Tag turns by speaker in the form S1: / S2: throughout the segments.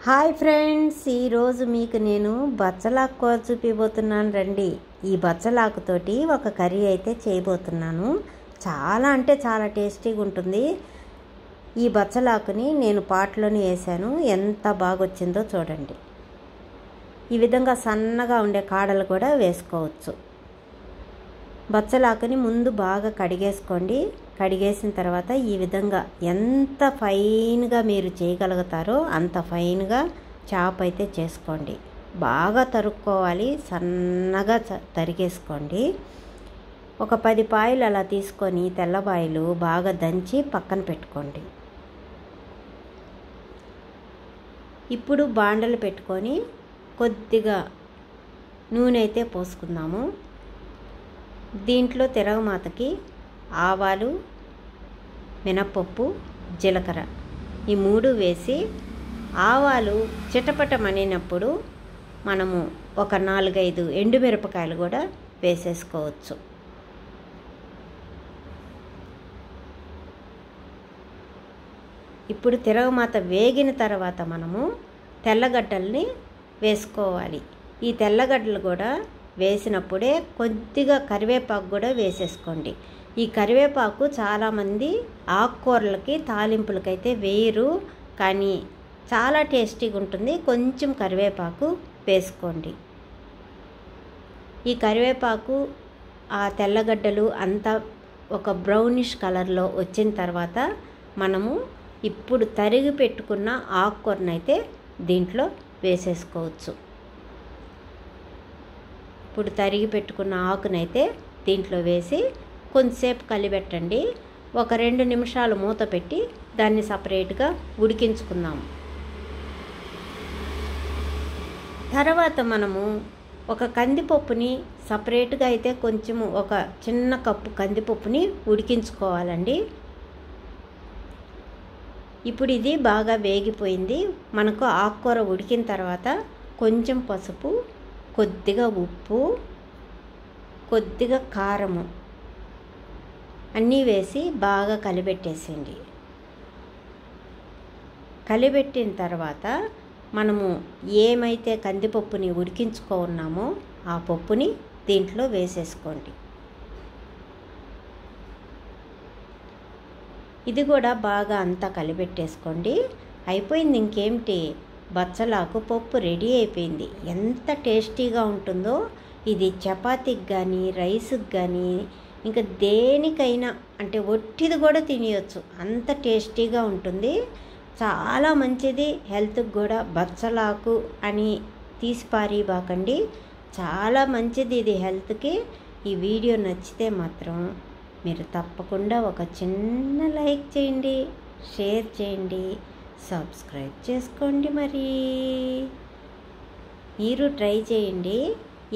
S1: Hi friends, ఈరోజు మీకు నేను బచ్చలాకు కూర చూపిపోతున్నాను. రండి. ఈ బచ్చలాకుతోటి ఒక కర్రీ అయితే చేయబోతున్నాను. చాలా అంటే చాలా టేస్టీగా ఉంటుంది. ఈ బచ్చలాకుని నేను పాట్లోనే వేసాను. ఎంత బాగా వచ్చిందో చూడండి. ఈ విధంగా సన్నగా ఉండే కాడలు కూడా వేసుకోవచ్చు. బచ్చలాకుని ముందు బాగా కడిగేసుకోండి. కడిగేసిన తర్వాత ఈ విధంగా ఎంత ఫైన్గా మీరు చేయగలుగుతారో అంత ఫైన్గా చాప్ అయితే చేసుకోండి. బాగా తరుక్కోవాలి, సన్నగా తరిగేసుకోండి. ఒక 10 పాయలు అలా తీసుకొని తెల్లబాయలు బాగా దంచి పక్కన పెట్టుకోండి. ఇప్పుడు బాండలు పెట్టుకొని కొద్దిగా నూనె అయితే పోసుకుందాము. దీంట్లో తిరగమాతకి ఆవాలు, మినప్పప్పు, జీలకర్ర ఈ 3 వేసి ఆవాలు చిటపటమనినప్పుడు మనము ఒక 4-5 ఎండుమిరపకాయలు కూడా వేసేసుకోవచ్చు. ఇప్పుడు తిరగమాత వేగిన తర్వాత మనము తెల్లగడ్డల్ని వేసుకోవాలి. ఈ తెల్లగడ్డలు కూడా వేసినప్పుడే కొద్దిగా కరివేపాకు కూడా వేసేసుకోండి. ఈ కరివేపాకు చాలామంది ఆకుకూరలకి తాలింపులకైతే వేయరు, కానీ చాలా టేస్టీగా ఉంటుంది. కొంచెం కరివేపాకు వేసుకోండి. ఈ కరివేపాకు ఆ తెల్లగడ్డలు అంతా ఒక బ్రౌనిష్ కలర్లో వచ్చిన తర్వాత మనము ఇప్పుడు తరిగి పెట్టుకున్న ఆకుకూరనైతే దీంట్లో వేసేసుకోవచ్చు. ఇప్పుడు తరిగి పెట్టుకున్న ఆకునైతే దీంట్లో వేసి కొంచెంసేపు కలిపెట్టండి. ఒక 2 నిమిషాలు మూత పెట్టి దాన్ని సపరేట్గా ఉడికించుకుందాము. తర్వాత మనము ఒక కందిపప్పుని సపరేట్గా అయితే కొంచెము ఒక చిన్న కప్పు కందిపప్పుని ఉడికించుకోవాలండి. ఇప్పుడు ఇది బాగా వేగిపోయింది. మనకు ఆకుకూర ఉడికిన తర్వాత కొంచెం పసుపు, కొద్దిగా ఉప్పు, కొద్దిగా కారము అన్నీ వేసి బాగా కలిపెట్టేసేయండి. కలిపెట్టిన తర్వాత మనము ఏమైతే కందిపప్పుని ఉడికించుకున్నామో ఆ పప్పుని దీంట్లో వేసేసుకోండి. ఇది కూడా బాగా అంతా కలిపెట్టేసుకోండి. అయిపోయింది. ఇంకేమిటి, బచ్చలాకు పప్పు రెడీ అయిపోయింది. ఎంత టేస్టీగా ఉంటుందో ఇది చపాతీకి కానీ రైస్కి కానీ ఇంకా దేనికైనా, అంటే ఒట్టిది కూడా తినేయచ్చు, అంత టేస్టీగా ఉంటుంది. చాలా మంచిది హెల్త్కి కూడా. బచ్చలాకు అని తీసి పారేయబాకండి, చాలా మంచిది ఇది హెల్త్కి. ఈ వీడియో నచ్చితే మాత్రం మీరు తప్పకుండా ఒక చిన్న లైక్ చేయండి, షేర్ చేయండి, సబ్స్క్రైబ్ చేసుకోండి. మరి మీరు ట్రై చేయండి,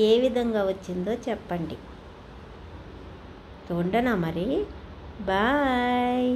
S1: ఏ విధంగా వచ్చిందో చెప్పండి. ఉండనా మరి, బాయ్.